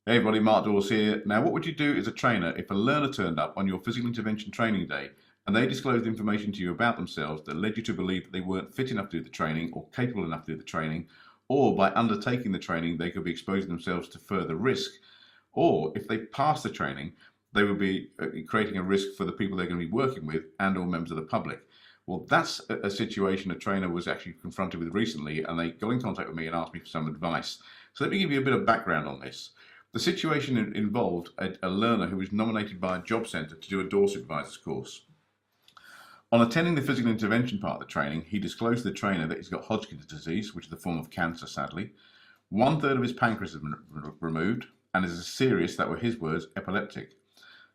Hey everybody, Mark Dawes here. Now, what would you do as a trainer if a learner turned up on your physical intervention training day and they disclosed information to you about themselves that led you to believe that they weren't fit enough to do the training or capable enough to do the training, or by undertaking the training, they could be exposing themselves to further risk, or if they pass the training, they would be creating a risk for the people they're going to be working with and or members of the public. Well, that's a situation a trainer was actually confronted with recently, and they got in contact with me and asked me for some advice. So let me give you a bit of background on this. The situation involved a learner who was nominated by a job centre to do a door supervisor's course. On attending the physical intervention part of the training, he disclosed to the trainer that he's got Hodgkin's disease, which is a form of cancer, sadly. 1/3 of his pancreas has been removed, and is serious, that were his words, epileptic.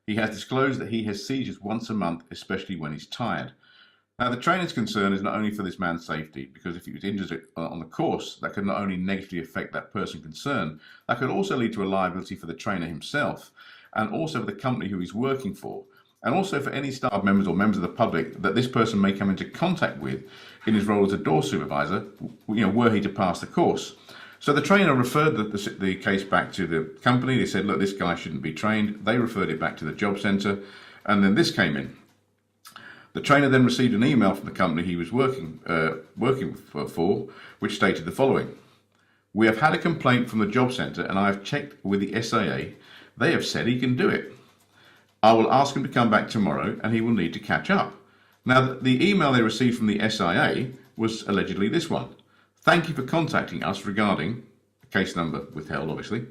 He has disclosed that he has seizures once a month, especially when he's tired. Now, the trainer's concern is not only for this man's safety, because if he was injured on the course, that could not only negatively affect that person concerned, that could also lead to a liability for the trainer himself, and also for the company who he's working for, and also for any staff members or members of the public that this person may come into contact with in his role as a door supervisor, were he to pass the course. So the trainer referred the case back to the company. They said, look, this guy shouldn't be trained. They referred it back to the job centre, and then this came in. The trainer then received an email from the company he was working for, which stated the following: "We have had a complaint from the job centre and I have checked with the SIA. They have said he can do it. I will ask him to come back tomorrow and he will need to catch up." Now, the email they received from the SIA was allegedly this one: "Thank you for contacting us regarding," case number withheld obviously,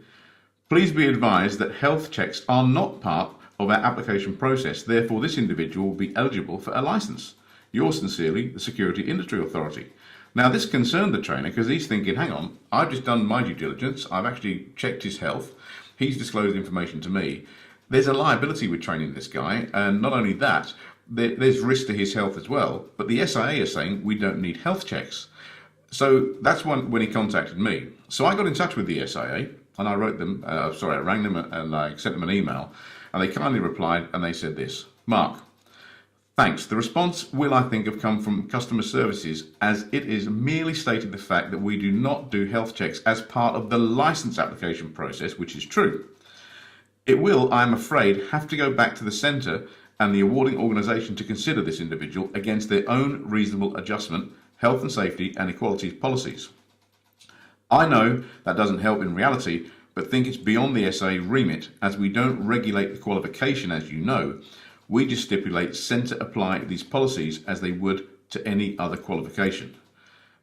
"please be advised that health checks are not part of our application process. Therefore, this individual will be eligible for a license. Yours sincerely, the Security Industry Authority." Now, this concerned the trainer because he's thinking, hang on, I've just done my due diligence. I've actually checked his health. He's disclosed information to me. There's a liability with training this guy. And not only that, there's risk to his health as well. But the SIA is saying we don't need health checks. So that's when he contacted me. So I got in touch with the SIA and I wrote them, I rang them and I sent them an email. And they kindly replied and they said this: "Mark, thanks. The response will, I think, have come from customer services, as it is merely stated the fact that we do not do health checks as part of the license application process, which is true. It will, I am afraid, have to go back to the centre and the awarding organisation to consider this individual against their own reasonable adjustment, health and safety and equality policies. I know that doesn't help in reality, but think it's beyond the SA remit, as we don't regulate the qualification, as you know. We just stipulate centre apply these policies as they would to any other qualification."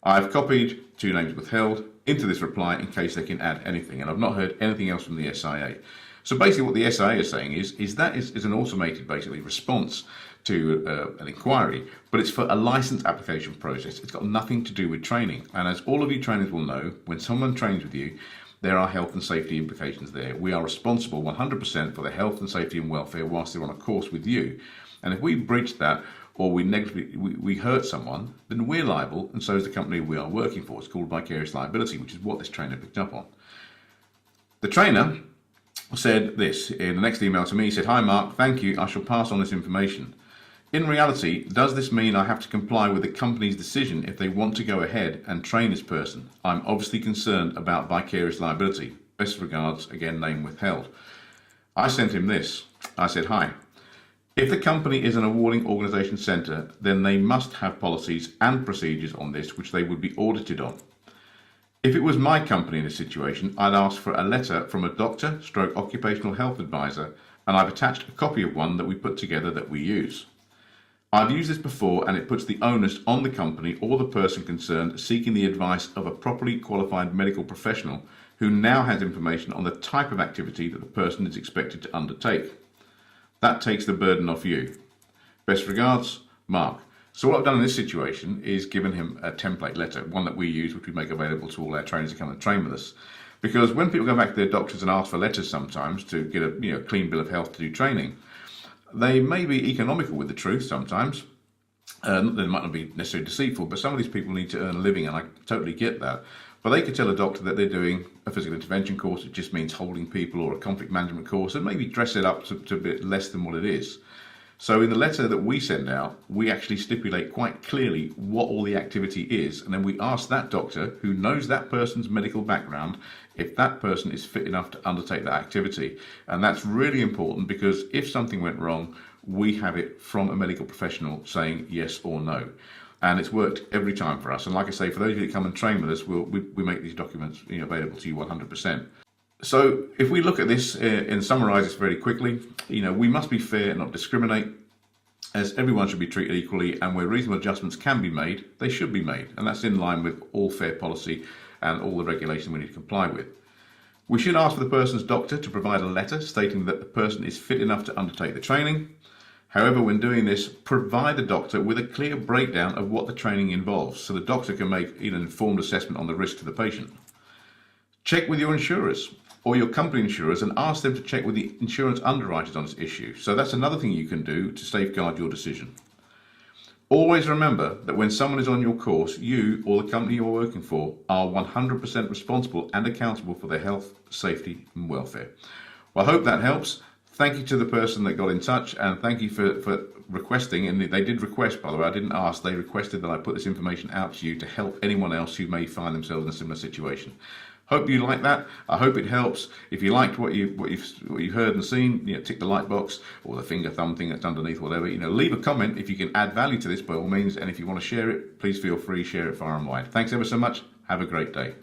I've copied two names withheld into this reply in case they can add anything, and I've not heard anything else from the SIA. So basically what the SIA is saying is that is an automated, basically, response to an inquiry, but it's for a license application process. It's got nothing to do with training. And as all of you trainers will know, when someone trains with you, there are health and safety implications there. We are responsible 100% for the health and safety and welfare whilst they're on a course with you. And if we breach that, or we hurt someone, then we're liable, and so is the company we are working for. It's called vicarious liability, which is what this trainer picked up on. The trainer said this in the next email to me. He said, "Hi Mark, thank you. I shall pass on this information. In reality, does this mean I have to comply with the company's decision if they want to go ahead and train this person? I'm obviously concerned about vicarious liability. Best regards," again, name withheld. I sent him this. I said, "Hi. If the company is an awarding organisation centre, then they must have policies and procedures on this which they would be audited on. If it was my company in this situation, I'd ask for a letter from a doctor/occupational health advisor, and I've attached a copy of one that we put together that we use. I've used this before, and it puts the onus on the company or the person concerned seeking the advice of a properly qualified medical professional who now has information on the type of activity that the person is expected to undertake. That takes the burden off you. Best regards, Mark." So what I've done in this situation is given him a template letter, one that we use, which we make available to all our trainers who come and train with us. Because when people go back to their doctors and ask for letters sometimes to get a clean bill of health to do training, they may be economical with the truth sometimes. They might not be necessarily deceitful, but some of these people need to earn a living, and I totally get that. But they could tell a doctor that they're doing a physical intervention course, it just means holding people, or a conflict management course, and maybe dress it up to a bit less than what it is. So in the letter that we send out, we actually stipulate quite clearly what all the activity is, and then we ask that doctor who knows that person's medical background if that person is fit enough to undertake that activity. And that's really important because if something went wrong, we have it from a medical professional saying yes or no. And it's worked every time for us. And like I say, for those of you that come and train with us, we make these documents available to you 100%. So if we look at this and summarize this very quickly, we must be fair and not discriminate, as everyone should be treated equally, and where reasonable adjustments can be made, they should be made. And that's in line with all fair policy and all the regulations we need to comply with. We should ask for the person's doctor to provide a letter stating that the person is fit enough to undertake the training. However, when doing this, provide the doctor with a clear breakdown of what the training involves so the doctor can make an informed assessment on the risk to the patient. Check with your insurers or your company insurers and ask them to check with the insurance underwriters on this issue. So that's another thing you can do to safeguard your decision. Always remember that when someone is on your course, you or the company you're working for are 100% responsible and accountable for their health, safety and welfare. Well, I hope that helps. Thank you to the person that got in touch, and thank you for requesting, and they did request, by the way, I didn't ask, they requested that I put this information out to you to help anyone else who may find themselves in a similar situation. Hope you like that. I hope it helps. If you liked what you've heard and seen, tick the like box or the finger thumb thing that's underneath, whatever. Leave a comment if you can add value to this by all means, and if you want to share it, please feel free, share it far and wide. Thanks ever so much. Have a great day.